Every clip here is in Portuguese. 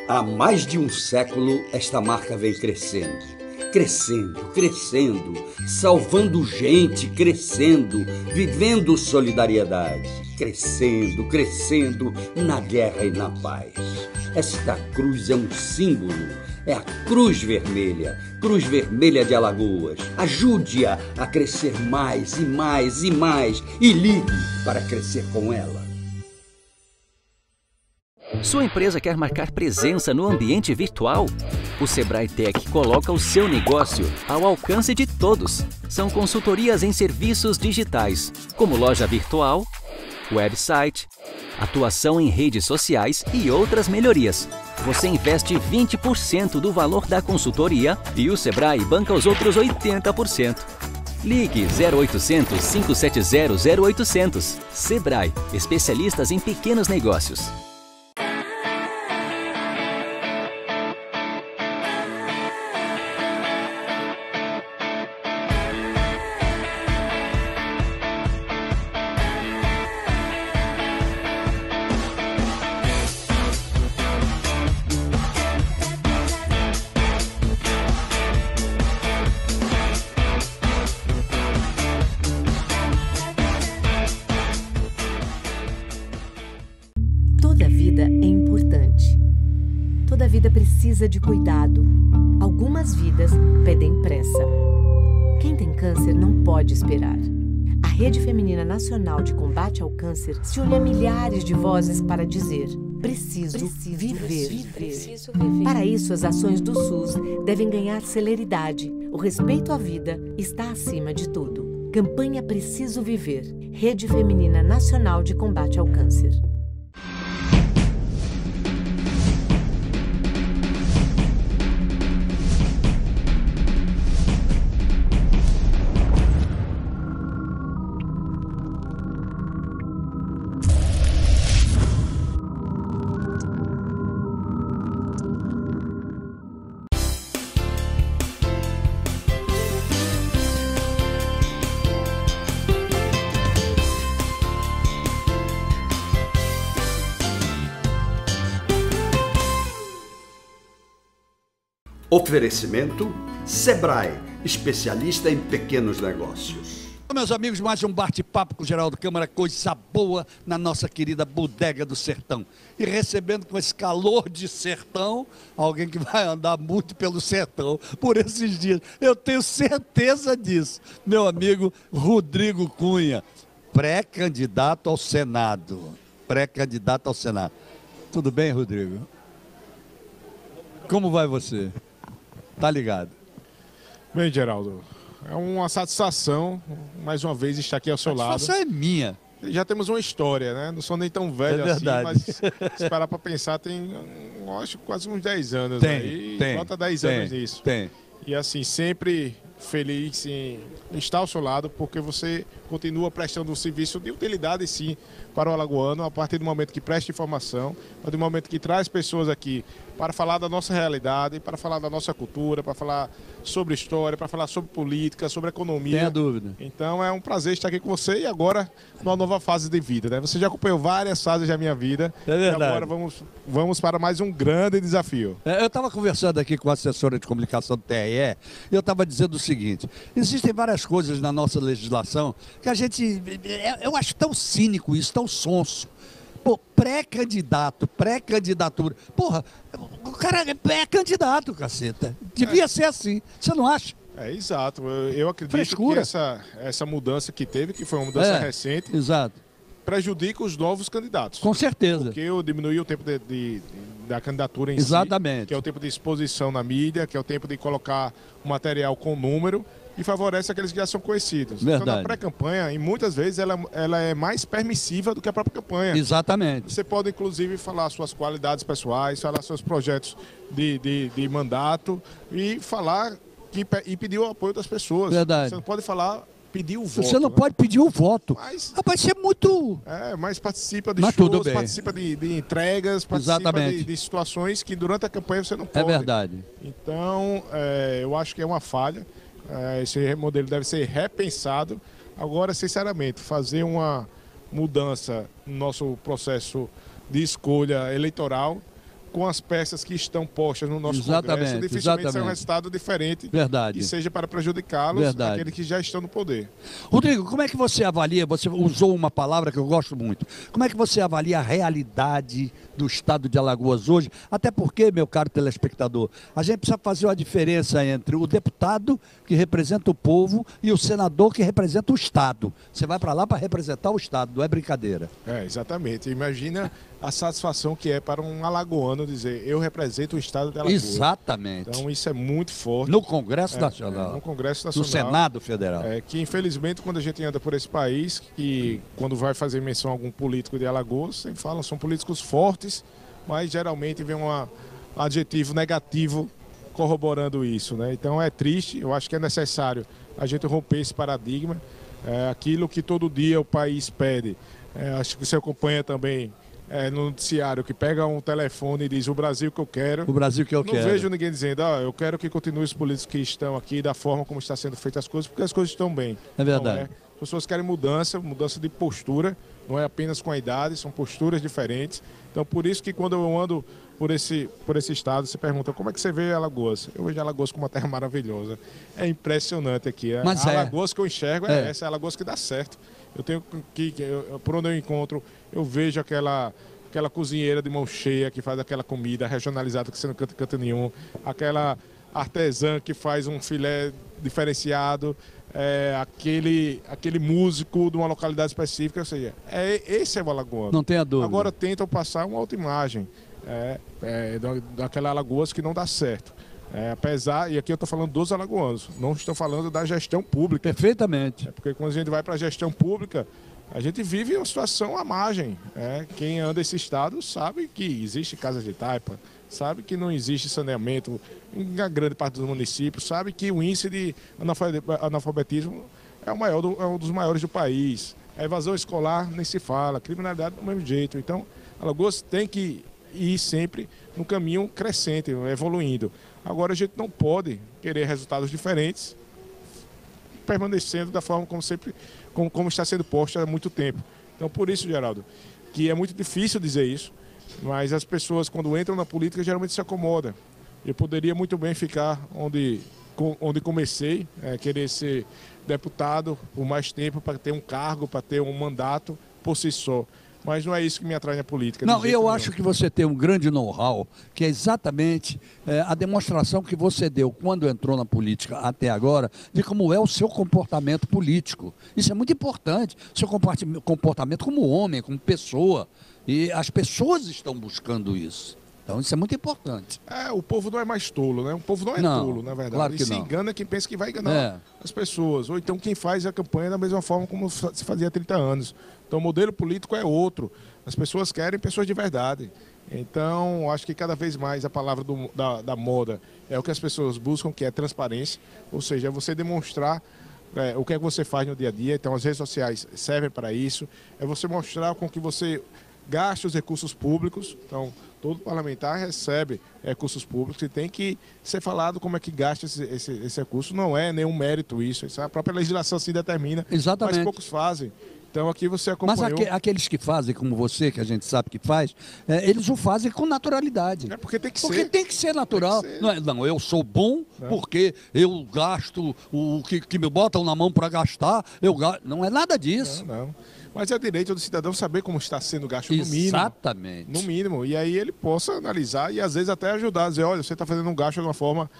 Há mais de um século, esta marca vem crescendo. Crescendo, crescendo, salvando gente, crescendo, vivendo solidariedade. Crescendo, crescendo, na guerra e na paz. Esta cruz é um símbolo, é a Cruz Vermelha de Alagoas. Ajude-a a crescer mais e mais e mais e ligue para crescer com ela. Sua empresa quer marcar presença no ambiente virtual? O Sebrae Tech coloca o seu negócio ao alcance de todos. São consultorias em serviços digitais, como loja virtual, website, atuação em redes sociais e outras melhorias. Você investe 20% do valor da consultoria e o Sebrae banca os outros 80%. Ligue 0800 570 0800. Sebrae, especialistas em pequenos negócios. Toda vida é importante. Toda vida precisa de cuidado. Algumas vidas pedem pressa. Quem tem câncer não pode esperar. A Rede Feminina Nacional de Combate ao Câncer se une a milhares de vozes para dizer: preciso viver. Para isso, as ações do SUS devem ganhar celeridade. O respeito à vida está acima de tudo. Campanha Preciso Viver. Rede Feminina Nacional de Combate ao Câncer. Oferecimento Sebrae, especialista em pequenos negócios. Meus amigos, mais um bate-papo com o Geraldo Câmara, coisa boa na nossa querida Bodega do Sertão. E recebendo com esse calor de sertão, alguém que vai andar muito pelo sertão por esses dias. Eu tenho certeza disso. Meu amigo Rodrigo Cunha, pré-candidato ao Senado. Pré-candidato ao Senado. Tudo bem, Rodrigo? Como vai você? Tá ligado? Bem, Geraldo, é uma satisfação, mais uma vez, estar aqui ao seu lado. A satisfação é minha. Já temos uma história, né? Não sou nem tão velho assim, mas se parar para pensar, tem, acho, quase uns 10 anos. Tem. Falta 10 anos nisso. Tem. E assim, sempre feliz em estar ao seu lado, porque você continua prestando um serviço de utilidade, sim, para o alagoano, a partir do momento que presta informação, a partir do momento que traz pessoas aqui para falar da nossa realidade, para falar da nossa cultura, para falar sobre história, para falar sobre política, sobre economia. Tenha dúvida. Então é um prazer estar aqui com você e agora numa nova fase de vida, né? Você já acompanhou várias fases da minha vida. É verdade. E agora vamos para mais um grande desafio. Eu estava conversando aqui com a assessora de comunicação do TRE e eu estava dizendo o seguinte: existem várias coisas na nossa legislação que a gente, eu acho tão cínico isso, tão sonso. Pô, pré-candidatura. Porra, o cara é pré-candidato, caceta. Devia ser assim. Você não acha? É, exato. Eu acredito Frescura. que essa mudança que teve, que foi uma mudança recente, exato, prejudica os novos candidatos. Com certeza. Porque eu diminui o tempo da candidatura em Exatamente. si, que é o tempo de exposição na mídia, que é o tempo de colocar o material com número, e favorece aqueles que já são conhecidos. Verdade. Então, na pré-campanha, e muitas vezes ela é mais permissiva do que a própria campanha. Exatamente. Você pode, inclusive, falar suas qualidades pessoais, falar seus projetos de mandato e falar e pedir o apoio das pessoas. Verdade. Você não pode falar, pedir o voto. Você não pode pedir o voto. Mas, rapaz, isso é muito... mas participa de mas shows, participa de entregas, participa de situações que durante a campanha você não pode. É verdade. Então, eu acho que é uma falha. Esse modelo deve ser repensado. Agora, sinceramente, fazer uma mudança no nosso processo de escolha eleitoral com as peças que estão postas no nosso Exatamente, Congresso, dificilmente sai um exatamente. resultado diferente Verdade. e seja para prejudicá-los, Verdade. aqueles que já estão no poder. Rodrigo, como é que você avalia, você usou uma palavra que eu gosto muito, como é que você avalia a realidade do estado de Alagoas hoje? Até porque, meu caro telespectador, a gente precisa fazer uma diferença entre o deputado que representa o povo e o senador que representa o Estado. Você vai para lá para representar o Estado, não é brincadeira. Exatamente. Imagina a satisfação que é para um alagoano dizer, eu represento o Estado de Alagoas. Exatamente. Então isso é muito forte. No Congresso Nacional. No Congresso No Nacional. Senado Federal. Que infelizmente quando a gente anda por esse país, que quando vai fazer menção a algum político de Alagoas, sempre falam, são políticos fortes, mas geralmente vem um adjetivo negativo corroborando isso, né? Então é triste, eu acho que é necessário a gente romper esse paradigma, aquilo que todo dia o país pede. Acho que você acompanha também no noticiário, que pega um telefone e diz o Brasil que eu quero. O Brasil que eu quero. Não vejo ninguém dizendo, eu quero que continue os políticos que estão aqui da forma como está sendo feitas as coisas, porque as coisas estão bem. É verdade. As pessoas querem mudança de postura, não é apenas com a idade, são posturas diferentes. Então, por isso que quando eu ando por esse estado, você pergunta, como é que você vê Alagoas? Eu vejo Alagoas como uma terra maravilhosa. É impressionante aqui. Mas a Alagoas que eu enxergo essa, é a Alagoas que dá certo. Eu tenho por onde eu encontro, eu vejo aquela cozinheira de mão cheia que faz aquela comida regionalizada que você não canta canto nenhum, aquela artesã que faz um filé diferenciado, aquele músico de uma localidade específica, ou seja, esse é o alagoano. Não tenha dúvida. Agora tentam passar uma outra imagem daquela Alagoas que não dá certo. Apesar, e aqui eu estou falando dos alagoanos, não estou falando da gestão pública. Perfeitamente. Porque quando a gente vai para a gestão pública, a gente vive uma situação à margem. Quem anda esse estado sabe que existe casa de taipa, sabe que não existe saneamento em grande parte dos municípios, sabe que o índice de analfabetismo é um dos maiores do país. A evasão escolar nem se fala, criminalidade do mesmo jeito. Então, Alagoas tem que ir sempre no caminho crescente, evoluindo. Agora a gente não pode querer resultados diferentes, permanecendo da forma como está sendo posto há muito tempo. Então, por isso, Geraldo, que é muito difícil dizer isso, mas as pessoas, quando entram na política, geralmente se acomodam. Eu poderia muito bem ficar onde comecei, querer ser deputado por mais tempo, para ter um cargo, para ter um mandato por si só. Mas não é isso que me atrai na política. Não, eu acho que você tem um grande know-how, que é exatamente a demonstração que você deu quando entrou na política até agora, de como é o seu comportamento político. Isso é muito importante, o seu comportamento como homem, como pessoa. E as pessoas estão buscando isso. Então isso é muito importante. O povo não é mais tolo, né? O povo não é tolo, na verdade. Claro que e se engana quem pensa que vai enganar as pessoas. Ou então quem faz a campanha da mesma forma como se fazia há 30 anos. Então o modelo político é outro. As pessoas querem pessoas de verdade. Então acho que cada vez mais a palavra da moda é o que as pessoas buscam, que é transparência. Ou seja, é você demonstrar o que é que você faz no dia a dia. Então as redes sociais servem para isso. É você mostrar com que você gasta os recursos públicos. Então todo parlamentar recebe recursos públicos e tem que ser falado como é que gasta esse recurso. Não é nenhum mérito isso. A própria legislação se determina. Exatamente. Mas poucos fazem. Então aqui você acompanhou... Mas aqueles que fazem, como você, que a gente sabe que faz, eles o fazem com naturalidade. Porque tem que ser. Porque tem que ser natural. Tem que ser. Não, eu sou bom porque eu gasto o que me botam na mão para gastar, eu gasto. Não é nada disso. Não. Mas é direito do cidadão saber como está sendo gasto no mínimo. Exatamente. No mínimo. E aí ele possa analisar e às vezes até ajudar, dizer, olha, você está fazendo um gasto de uma forma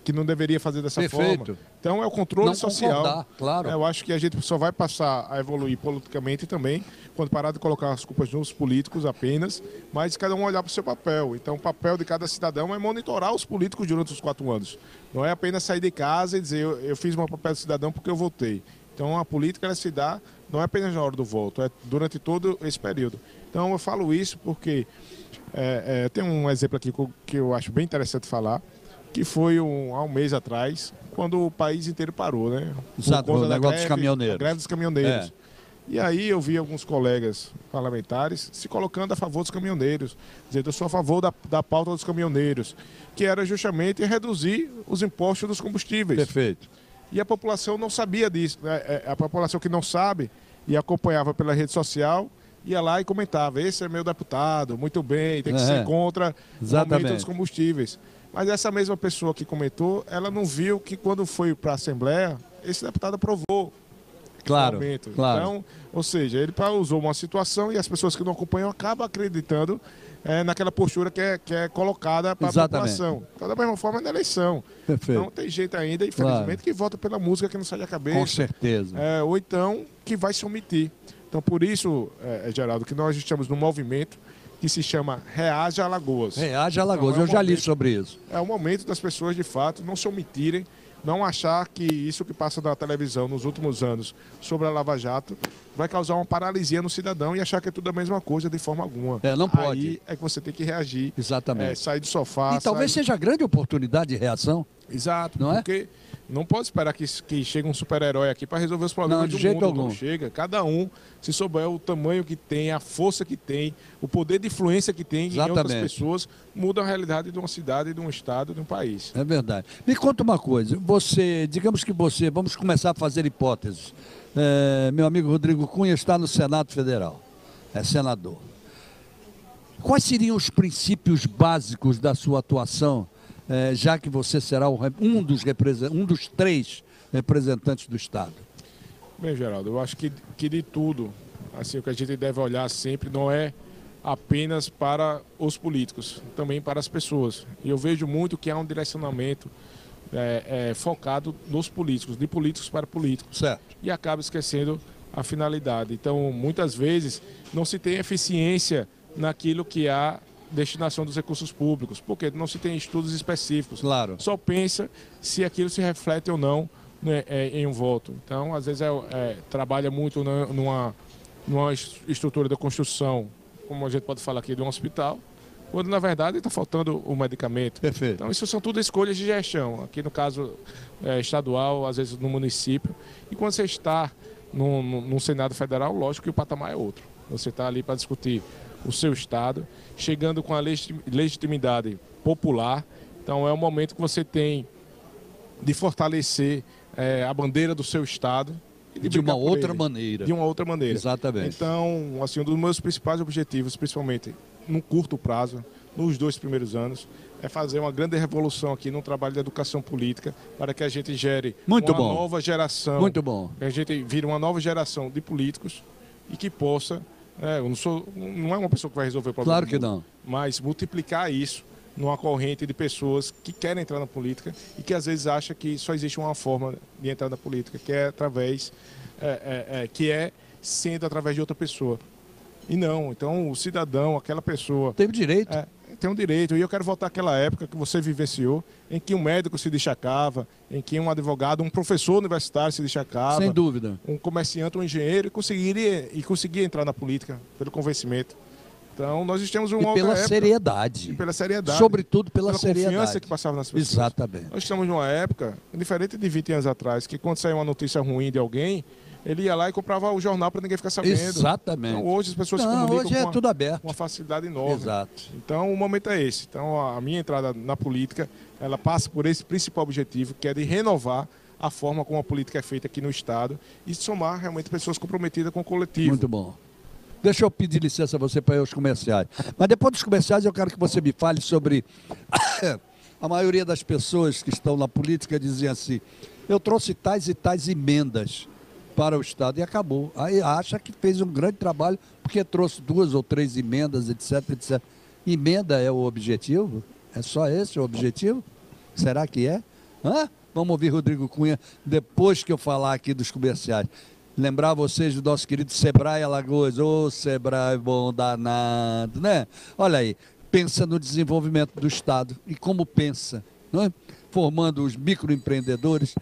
que não deveria fazer dessa forma. Então é o controle social. Claro. Eu acho que a gente só vai passar a evoluir politicamente também quando parar de colocar as culpas nos políticos apenas, mas cada um olhar para o seu papel. Então o papel de cada cidadão é monitorar os políticos durante os 4 anos. Não é apenas sair de casa e dizer eu fiz meu papel de cidadão porque eu votei. Então a política ela se dá não é apenas na hora do voto, é durante todo esse período. Então eu falo isso porque tem um exemplo aqui que eu acho bem interessante falar, que foi há um mês atrás, quando o país inteiro parou, né? Exato, o negócio dos caminhoneiros. A greve dos caminhoneiros. E aí eu vi alguns colegas parlamentares se colocando a favor dos caminhoneiros, dizendo eu sou a favor da pauta dos caminhoneiros, que era justamente reduzir os impostos dos combustíveis. Perfeito. E a população não sabia disso. A população que não sabe e acompanhava pela rede social ia lá e comentava, esse é meu deputado, muito bem, tem que ser contra o aumento dos combustíveis. Mas essa mesma pessoa que comentou, ela não viu que quando foi para a Assembleia, esse deputado aprovou. Claro. Então, ou seja, ele usou uma situação e as pessoas que não acompanham acabam acreditando naquela postura que é colocada para a população. Então, da mesma forma, na eleição. Perfeito. Então, tem gente ainda, infelizmente, que vota pela música que não sai da cabeça. Com certeza. Ou então, que vai se omitir. Então, por isso, Geraldo, que nós estamos num movimento que se chama Reage Alagoas. Reage Alagoas, então, eu já li sobre isso. É o momento das pessoas, de fato, não se omitirem, não achar que isso que passa na televisão nos últimos anos sobre a Lava Jato vai causar uma paralisia no cidadão e achar que é tudo a mesma coisa de forma alguma. Não pode. Aí é que você tem que reagir. Exatamente. Sair do sofá. E talvez seja a grande oportunidade de reação. Exato. Não porque não pode esperar que chegue um super-herói aqui para resolver os problemas do mundo. Não chega. Cada um, se souber o tamanho que tem, a força que tem, o poder de influência que tem em outras pessoas, muda a realidade de uma cidade, de um estado, de um país. É verdade. Me conta uma coisa. Digamos que vamos começar a fazer hipóteses. Meu amigo Rodrigo Cunha está no Senado Federal. É senador. Quais seriam os princípios básicos da sua atuação, já que você será um dos 3 representantes do Estado? Bem, Geraldo, eu acho que de tudo, assim, o que a gente deve olhar sempre não é apenas para os políticos, também para as pessoas. E eu vejo muito que há um direcionamento focado nos políticos, de políticos para políticos. Certo. E acaba esquecendo a finalidade. Então, muitas vezes, não se tem eficiência naquilo que há destinação dos recursos públicos, porque não se tem estudos específicos. Claro. Só pensa se aquilo se reflete ou não, né, em um voto. Então, às vezes, trabalha muito numa estrutura da construção, como a gente pode falar aqui, de um hospital, quando, na verdade, está faltando o medicamento. Perfeito. Então, isso são tudo escolhas de gestão. Aqui, no caso estadual, às vezes no município. E quando você está no Senado Federal, lógico que o patamar é outro. Você está ali para discutir o seu Estado, chegando com a legitimidade popular. Então, é o momento que você tem de fortalecer a bandeira do seu Estado. E de uma outra maneira. De uma outra maneira. Exatamente. Então, assim, um dos meus principais objetivos, principalmente no curto prazo, nos 2 primeiros anos, é fazer uma grande revolução aqui no trabalho de educação política para que a gente gere nova geração. Muito bom. Que a gente vire uma nova geração de políticos e que possa, não é uma pessoa que vai resolver o problema. Claro que não. Mas multiplicar isso numa corrente de pessoas que querem entrar na política e que às vezes acham que só existe uma forma de entrar na política, que é através, sendo através de outra pessoa. E não, então o cidadão, aquela pessoa... Tem direito. Tem um direito. E eu quero voltar àquela época que você vivenciou, em que um médico se destacava, em que um advogado, um professor universitário se destacava. Sem dúvida. Um comerciante, um engenheiro, e conseguia entrar na política pelo convencimento. Então, nós estamos em uma outra época. Seriedade. E pela seriedade. Sobretudo pela seriedade. Confiança que passava nas pessoas. Exatamente. Nós estamos numa época, diferente de 20 anos atrás, que quando saiu uma notícia ruim de alguém, ele ia lá e comprava o jornal para ninguém ficar sabendo. Exatamente. Então, hoje as pessoas se comunicam hoje tudo aberto. Com uma facilidade enorme. Exato. Então, o momento é esse. Então, a minha entrada na política, ela passa por esse principal objetivo, que é de renovar a forma como a política é feita aqui no Estado e somar realmente pessoas comprometidas com o coletivo. Muito bom. Deixa eu pedir licença a você para ir aos comerciais. Mas depois dos comerciais eu quero que você me fale sobre... A maioria das pessoas que estão na política dizem assim, eu trouxe tais e tais emendas para o Estado e acabou. Aí acha que fez um grande trabalho porque trouxe 2 ou 3 emendas, etc, etc. Emenda é o objetivo? É só esse o objetivo? Será que é? Vamos ouvir Rodrigo Cunha depois que eu falar aqui dos comerciais. Lembrar vocês do nosso querido Sebrae Alagoas. Ô, Sebrae bom danado, né? Olha aí, pensa no desenvolvimento do Estado. E como pensa? Não é? Formando os microempreendedores,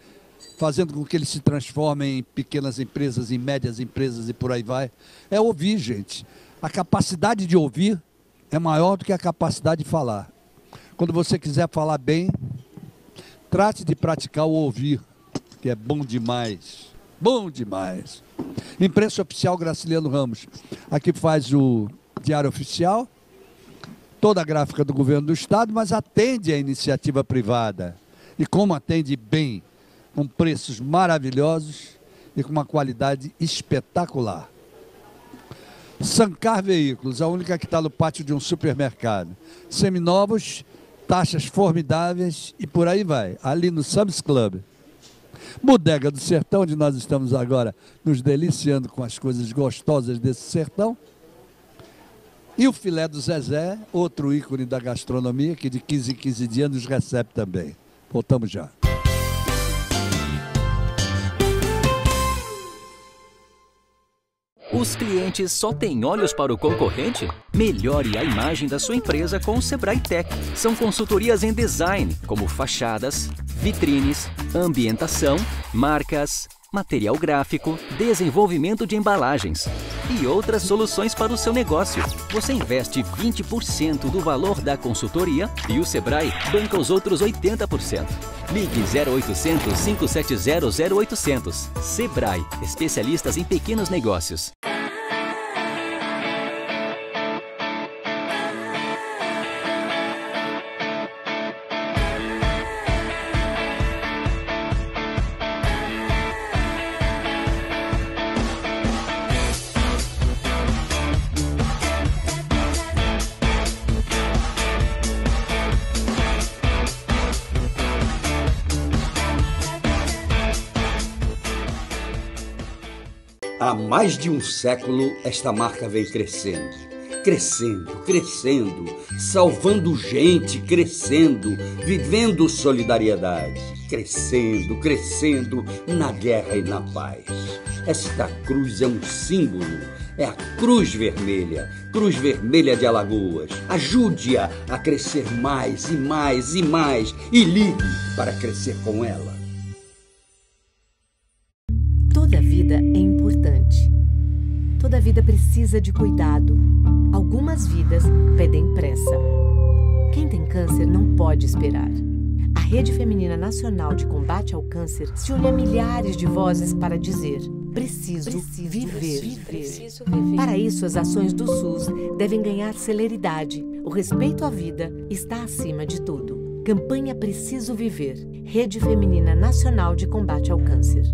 fazendo com que eles se transformem em pequenas empresas, em médias empresas e por aí vai. É ouvir, gente. A capacidade de ouvir é maior do que a capacidade de falar. Quando você quiser falar bem, trate de praticar o ouvir, que é bom demais. Bom demais. Imprensa Oficial Graciliano Ramos. Aqui faz o Diário Oficial, toda a gráfica do governo do Estado, mas atende a iniciativa privada. E como atende bem, com preços maravilhosos e com uma qualidade espetacular. Sancar Veículos, a única que está no pátio de um supermercado. Seminovos, taxas formidáveis e por aí vai, ali no Sam's Club. Bodega do Sertão, onde nós estamos agora nos deliciando com as coisas gostosas desse sertão. E o filé do Zezé, outro ícone da gastronomia, que de 15 em 15 dias nos recebe também. Voltamos já. Os clientes só têm olhos para o concorrente? Melhore a imagem da sua empresa com o Sebrae Tech. São consultorias em design, como fachadas, vitrines, ambientação, marcas, material gráfico, desenvolvimento de embalagens e outras soluções para o seu negócio. Você investe 20% do valor da consultoria e o Sebrae banca os outros 80%. Ligue 0800 570 0800. Sebrae, especialistas em pequenos negócios. Há mais de um século, esta marca vem crescendo. Crescendo, crescendo, salvando gente, crescendo, vivendo solidariedade. Crescendo, crescendo, na guerra e na paz. Esta cruz é um símbolo, é a Cruz Vermelha de Alagoas. Ajude-a a crescer mais e mais e mais e ligue para crescer com ela. Toda vida é importante. Toda vida precisa de cuidado. Algumas vidas pedem pressa. Quem tem câncer não pode esperar. A Rede Feminina Nacional de Combate ao Câncer se une a milhares de vozes para dizer: preciso viver. Para isso, as ações do SUS devem ganhar celeridade. O respeito à vida está acima de tudo. Campanha Preciso Viver. Rede Feminina Nacional de Combate ao Câncer.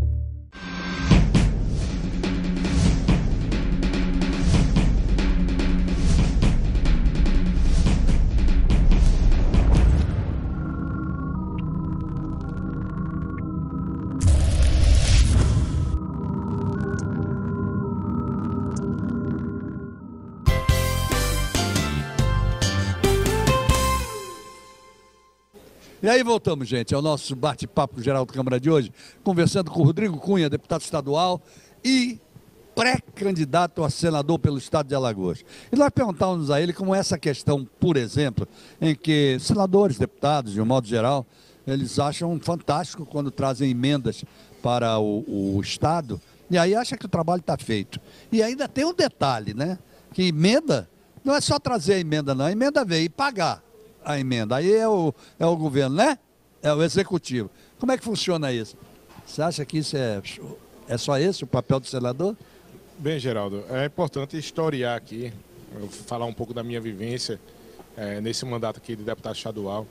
E aí voltamos, gente, ao nosso bate-papo com o Geraldo Câmara de hoje, conversando com o Rodrigo Cunha, deputado estadual e pré-candidato a senador pelo estado de Alagoas. E nós perguntávamos a ele como essa questão, por exemplo, em que senadores, deputados, de um modo geral, eles acham fantástico quando trazem emendas para o estado, e aí acha que o trabalho está feito. E ainda tem um detalhe, né? Que emenda não é só trazer a emenda, não. A emenda veio e pagar a emenda. Aí é o governo, né? É o executivo. Como é que funciona isso? Você acha que isso é só esse o papel do senador? Bem, Geraldo, é importante historiar aqui, falar um pouco da minha vivência nesse mandato aqui de deputado estadual.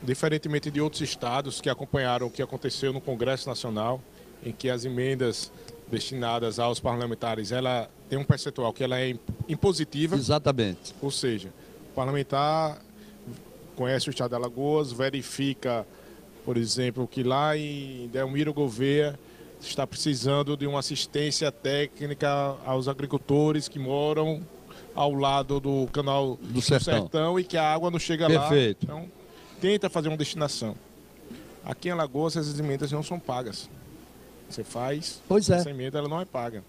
Diferentemente de outros estados que acompanharam o que aconteceu no Congresso Nacional, em que as emendas destinadas aos parlamentares, ela tem um percentual que ela é impositiva. Exatamente. Ou seja, o parlamentar conhece o estado de Alagoas, verifica, por exemplo, que lá em Delmiro Gouveia está precisando de uma assistência técnica aos agricultores que moram ao lado do canal do Sertão e que a água não chega lá. Perfeito. Então, tenta fazer uma destinação. Aqui em Alagoas, essas emendas não são pagas. Você faz, essa emenda ela não é paga.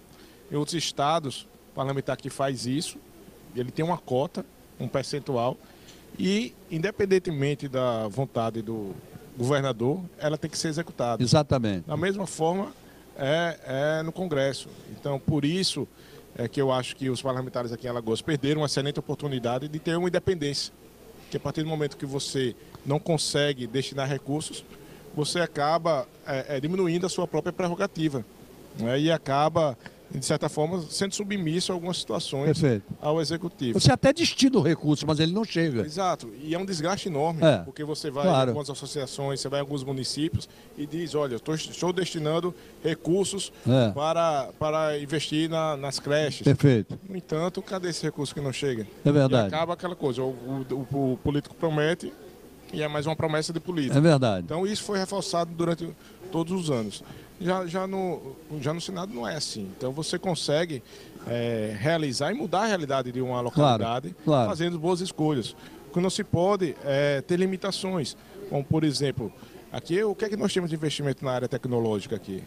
Em outros estados, o parlamentar que faz isso, ele tem uma cota, um percentual, e independentemente da vontade do governador, ela tem que ser executada. Exatamente. Da mesma forma, no Congresso. Então, por isso é que eu acho que os parlamentares aqui em Alagoas perderam uma excelente oportunidade de ter uma independência. Que a partir do momento que você não consegue destinar recursos, você acaba diminuindo a sua própria prerrogativa, né? E acaba de certa forma, sendo submisso a algumas situações Perfeito. ao executivo. Você até destina o recurso, mas ele não chega. Exato, e é um desgaste enorme, porque você vai claro. em algumas associações, você vai em alguns municípios e diz, olha, estou destinando recursos para investir nas creches. Perfeito. No entanto, cadê esse recurso que não chega? É verdade. E acaba aquela coisa, o político promete e é mais uma promessa de político. É verdade. Então isso foi reforçado durante todos os anos. Já no Senado não é assim. Então você consegue realizar e mudar a realidade de uma localidade fazendo boas escolhas. O que não se pode é ter limitações. Como, por exemplo, aqui o que é que nós temos de investimento na área tecnológica aqui?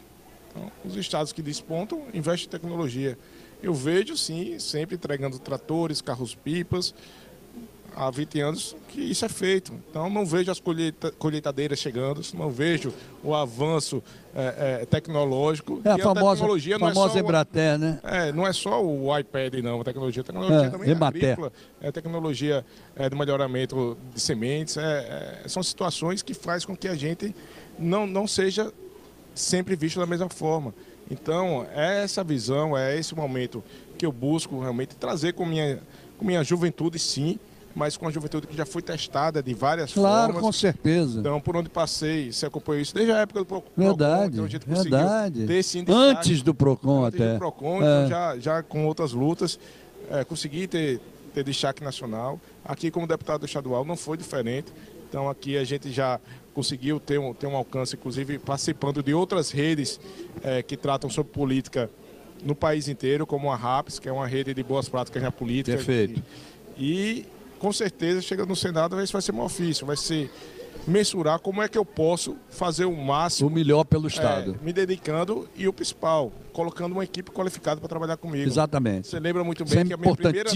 Então, os estados que despontam investem em tecnologia. Eu vejo, sim, sempre entregando tratores, carros-pipas, há 20 anos que isso é feito. Então, não vejo as colheitadeiras chegando, não vejo o avanço tecnológico. A famosa Embrater, né? Não é só o iPad, não. A tecnologia também é agrícola, é tecnologia de melhoramento de sementes. São situações que fazem com que a gente não seja sempre visto da mesma forma. Então, é essa visão, é esse momento que eu busco realmente trazer com minha juventude, sim, mas com a juventude que já foi testada de várias formas. Claro, com certeza. Então, por onde passei, você acompanhou isso desde a época do PROCON. Verdade, então a gente verdade. ter sim destaque, antes do PROCON antes até. Do PROCON, então já com outras lutas, consegui ter destaque nacional. Aqui, como deputado estadual, não foi diferente. Então, aqui a gente já conseguiu ter um alcance, inclusive participando de outras redes que tratam sobre política no país inteiro, como a RAPS, que é uma rede de boas práticas na política. Perfeito. E com certeza, chega no Senado, esse vai ser meu ofício, vai ser mensurar como é que eu posso fazer o máximo. O melhor pelo Estado. Me dedicando e o principal, colocando uma equipe qualificada para trabalhar comigo. Exatamente. Você lembra muito bem que a minha primeira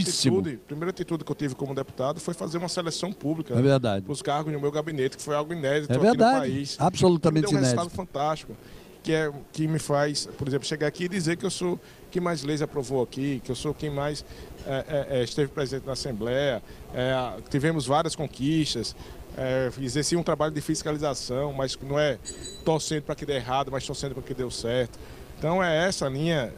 atitude que eu tive como deputado foi fazer uma seleção pública. É verdade. Para os cargos no meu gabinete, que foi algo inédito aqui no país. Absolutamente inédito. Me deu um resultado fantástico. Que me faz, por exemplo, chegar aqui e dizer que eu sou quem mais leis aprovou aqui, que eu sou quem mais esteve presente na Assembleia, tivemos várias conquistas, exerci um trabalho de fiscalização, mas não é torcendo para que dê errado, mas torcendo para que dê certo. Então é essa linha,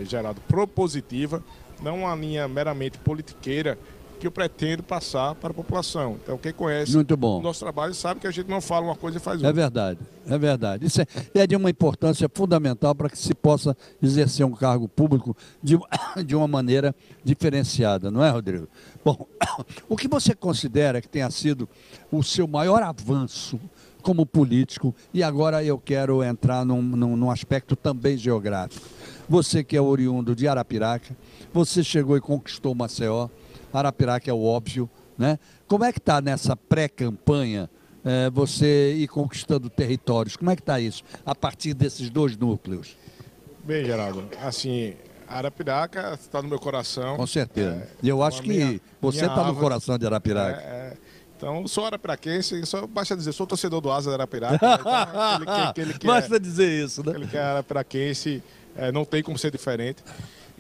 Geraldo, propositiva, não uma linha meramente politiqueira, que eu pretendo passar para a população. Então, quem conhece o nosso trabalho sabe que a gente não fala uma coisa e faz outra. É verdade, é verdade. Isso é de uma importância fundamental para que se possa exercer um cargo público de uma maneira diferenciada, não é, Rodrigo? Bom, o que você considera que tenha sido o seu maior avanço como político? E agora eu quero entrar num aspecto também geográfico. Você que é oriundo de Arapiraca, você chegou e conquistou Maceió. Arapiraca é o óbvio, né? Como é que está nessa pré-campanha você ir conquistando territórios? Como é que está isso, a partir desses dois núcleos? Bem, Geraldo, assim, Arapiraca está no meu coração. Com certeza. E eu acho que você está no coração de Arapiraca. Então, sou arapiraquense, só basta dizer, sou torcedor do Asa de Arapiraca. Né? Então, basta dizer isso, né? Ele que é arapiraquense, não tem como ser diferente.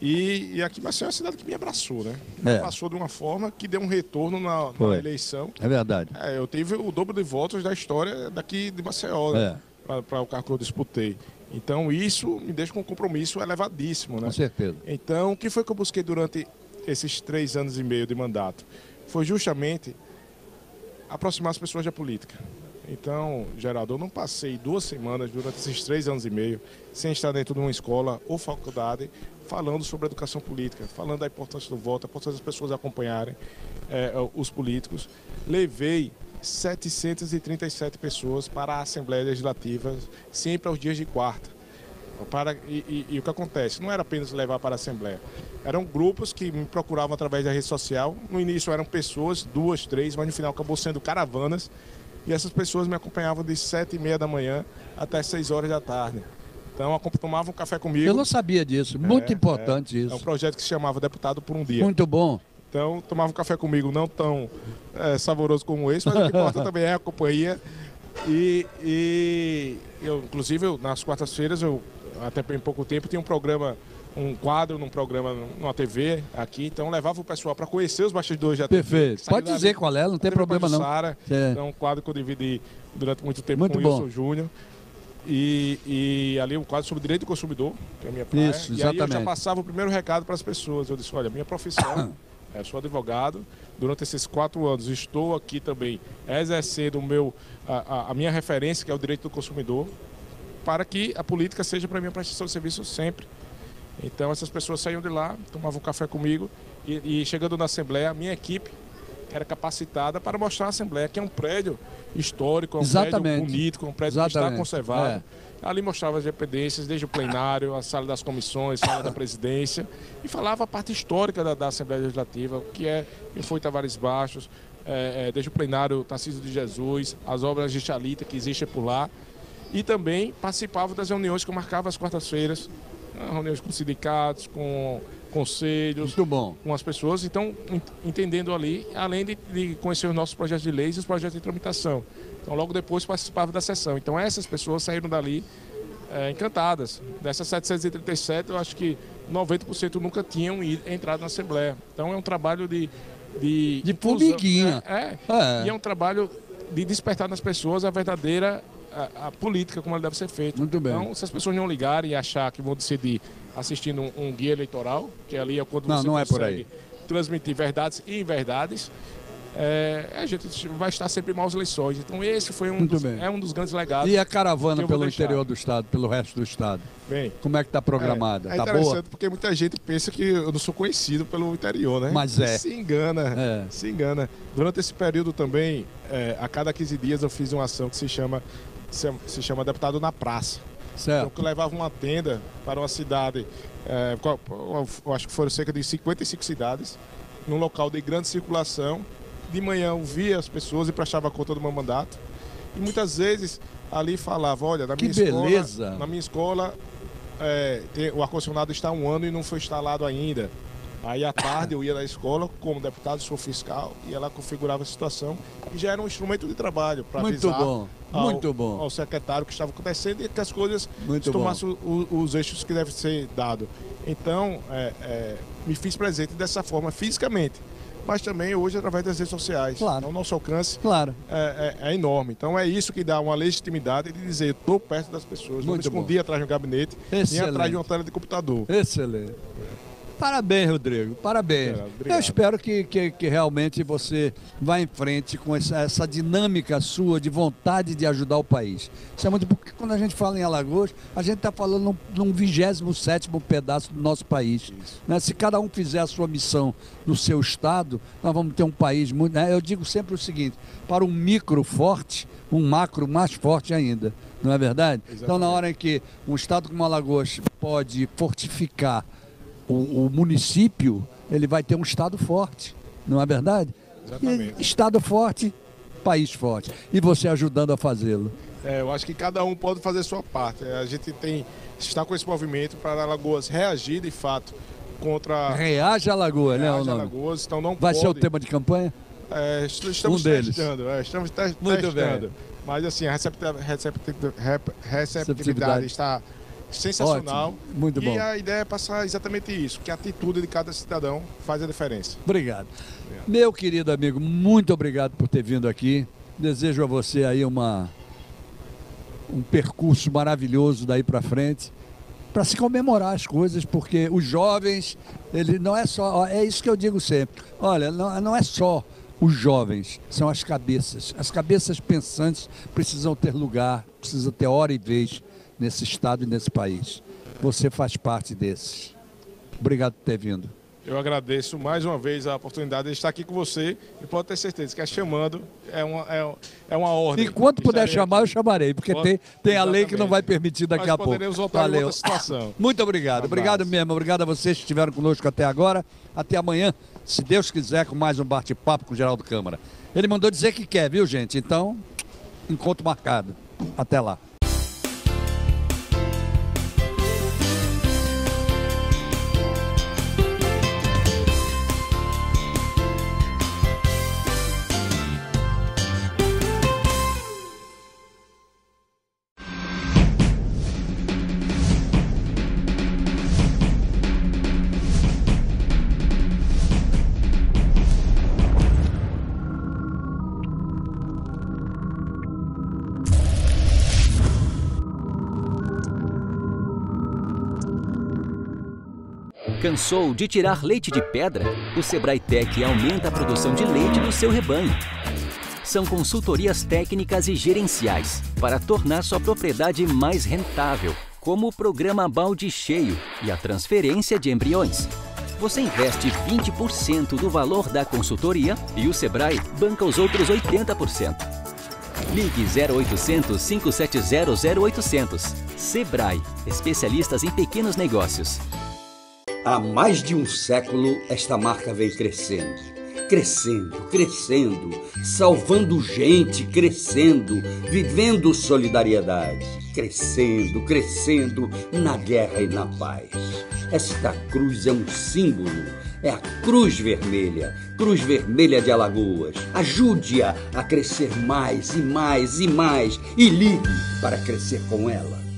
E aqui Maceió é uma cidade que me abraçou, né? Me abraçou de uma forma que deu um retorno na eleição. É verdade. Eu tive o dobro de votos da história daqui de Maceió, né? Para o cargo que eu disputei. Então isso me deixa com um compromisso elevadíssimo, né? Com certeza. Então o que foi que eu busquei durante esses 3 anos e meio de mandato? Foi justamente aproximar as pessoas da política. Então, Geraldo, eu não passei 2 semanas durante esses 3 anos e meio sem estar dentro de uma escola ou faculdade falando sobre educação política, falando da importância do voto, a importância das pessoas acompanharem os políticos. Levei 737 pessoas para a Assembleia Legislativa, sempre aos dias de quarta. E o que acontece? Não era apenas levar para a Assembleia. Eram grupos que me procuravam através da rede social. No início eram pessoas, 2, 3, mas no final acabou sendo caravanas. E essas pessoas me acompanhavam de 7h30 da manhã até 6 horas da tarde. Então, tomavam um café comigo. Eu não sabia disso, muito importante isso. É um projeto que se chamava Deputado por um Dia. Muito bom. Então, tomavam um café comigo, não tão saboroso como esse, mas o que importa também é a companhia. E eu, inclusive, nas quartas-feiras, até em pouco tempo, tinha um quadro num programa, numa TV aqui, então levava o pessoal para conhecer os bastidores da TV. Perfeito. Pode dizer qual é, não tem problema não. Sara, então um quadro que eu dividi durante muito tempo muito com o Wilson Júnior. E ali um quadro sobre direito do consumidor, que é a minha praia. Isso, e aí eu já exatamente. passava o primeiro recado para as pessoas. Eu disse, olha, minha profissão, eu sou advogado, durante esses 4 anos estou aqui também exercendo a minha referência, que é o direito do consumidor, para que a política seja para mim a prestação de serviço sempre. Então essas pessoas saíam de lá, tomavam um café comigo e chegando na Assembleia, a minha equipe era capacitada para mostrar à Assembleia que é um prédio histórico, é um prédio bonito, é um prédio que está conservado. Ali mostrava as dependências, desde o plenário, a sala das comissões, a sala da presidência, e falava a parte histórica da Assembleia Legislativa, o que foi Tavares Baixos, desde o plenário Tarcísio de Jesus, as obras de Chalita que existem por lá, e também participava das reuniões que eu marcava às quartas-feiras, reuniões com sindicatos, com conselhos, com as pessoas, então entendendo ali, além de conhecer os nossos projetos de leis e os projetos de tramitação. Então logo depois participava da sessão. Então essas pessoas saíram dali encantadas. Dessas 737, eu acho que 90% nunca tinham entrado na Assembleia. Então é um trabalho de formiguinha. E é um trabalho de despertar nas pessoas a verdadeira a política, como ela deve ser feita. Muito bem. Então, se as pessoas não ligarem e achar que vão decidir assistindo um guia eleitoral, que ali é quando você não é por aí. Transmitir verdades e inverdades, a gente vai estar sempre em maus lençóis. Então esse foi um dos grandes legados. E a caravana pelo interior do estado, pelo resto do estado? Bem, como é que está programada? É tá interessante boa? Porque muita gente pensa que eu não sou conhecido pelo interior, né? Mas Se engana, se engana. Durante esse período também, a cada 15 dias eu fiz uma ação que se chama Deputado na Praça. Certo. Então, que levava uma tenda para uma cidade, eu acho que foram cerca de 55 cidades, num local de grande circulação. De manhã eu via as pessoas e prestava conta do meu mandato. E muitas vezes ali falava, olha, na minha escola o ar-condicionado está há 1 ano e não foi instalado ainda. Aí à tarde eu ia na escola como deputado, sou fiscal, e ela configurava a situação e já era um instrumento de trabalho para avisar ao secretário que estava acontecendo e que as coisas tomassem os eixos que devem ser dados. Então, me fiz presente dessa forma fisicamente, mas também hoje através das redes sociais. Claro. Então, o nosso alcance claro. é enorme. Então é isso que dá uma legitimidade de dizer, eu estou perto das pessoas, não me escondi atrás de um gabinete, nem atrás de uma tela de computador. Excelente. Parabéns, Rodrigo, parabéns. Eu espero que realmente você vá em frente com essa dinâmica sua de vontade de ajudar o país. Isso é muito porque quando a gente fala em Alagoas, a gente está falando num 27º pedaço do nosso país. Né? Se cada um fizer a sua missão no seu estado, nós vamos ter um país muito... Né? Eu digo sempre o seguinte, para um micro forte, um macro mais forte ainda. Não é verdade? Exatamente. Então, na hora em que um estado como Alagoas pode fortificar o município, ele vai ter um estado forte, não é verdade? Exatamente. E estado forte, país forte. E você ajudando a fazê-lo. Eu acho que cada um pode fazer a sua parte. A gente está com esse movimento para Alagoas reagir de fato contra... Reage Alagoas, né? Reage Alagoas, então não vai pode... ser o tema de campanha? Estamos testando. Estamos Muito testando. bem. Mas assim, a receptividade está sensacional. Ótimo. Muito bom. E a ideia é passar exatamente isso, que a atitude de cada cidadão faz a diferença. Obrigado. Meu querido amigo, muito obrigado por ter vindo aqui. Desejo a você aí um percurso maravilhoso daí para frente, para se comemorar as coisas, porque os jovens, ele não é só, é isso que eu digo sempre. Olha, não é só os jovens, são as cabeças. As cabeças pensantes precisam ter lugar, precisam ter hora e vez nesse estado e nesse país. Você faz parte desses. Obrigado por ter vindo. Eu agradeço mais uma vez a oportunidade de estar aqui com você e pode ter certeza que chamando é uma ordem. Enquanto puder chamar, eu chamarei, porque tem a lei que não vai permitir daqui a pouco. Poderemos voltar em outra situação. Muito obrigado. Obrigado mesmo. Obrigado a vocês que estiveram conosco até agora. Até amanhã, se Deus quiser, com mais um bate-papo com o Geraldo Câmara. Ele mandou dizer que quer, viu, gente? Então, encontro marcado. Até lá. Cansou de tirar leite de pedra? O Sebrae Tech aumenta a produção de leite do seu rebanho. São consultorias técnicas e gerenciais para tornar sua propriedade mais rentável, como o programa Balde Cheio e a transferência de embriões. Você investe 20% do valor da consultoria e o Sebrae banca os outros 80%. Ligue 0800 570 0800. Sebrae, especialistas em pequenos negócios. Há mais de um século, esta marca vem crescendo. Crescendo, crescendo, salvando gente, crescendo, vivendo solidariedade. Crescendo, crescendo, na guerra e na paz. Esta cruz é um símbolo, é a Cruz Vermelha de Alagoas. Ajude-a a crescer mais e mais e mais e ligue para crescer com ela.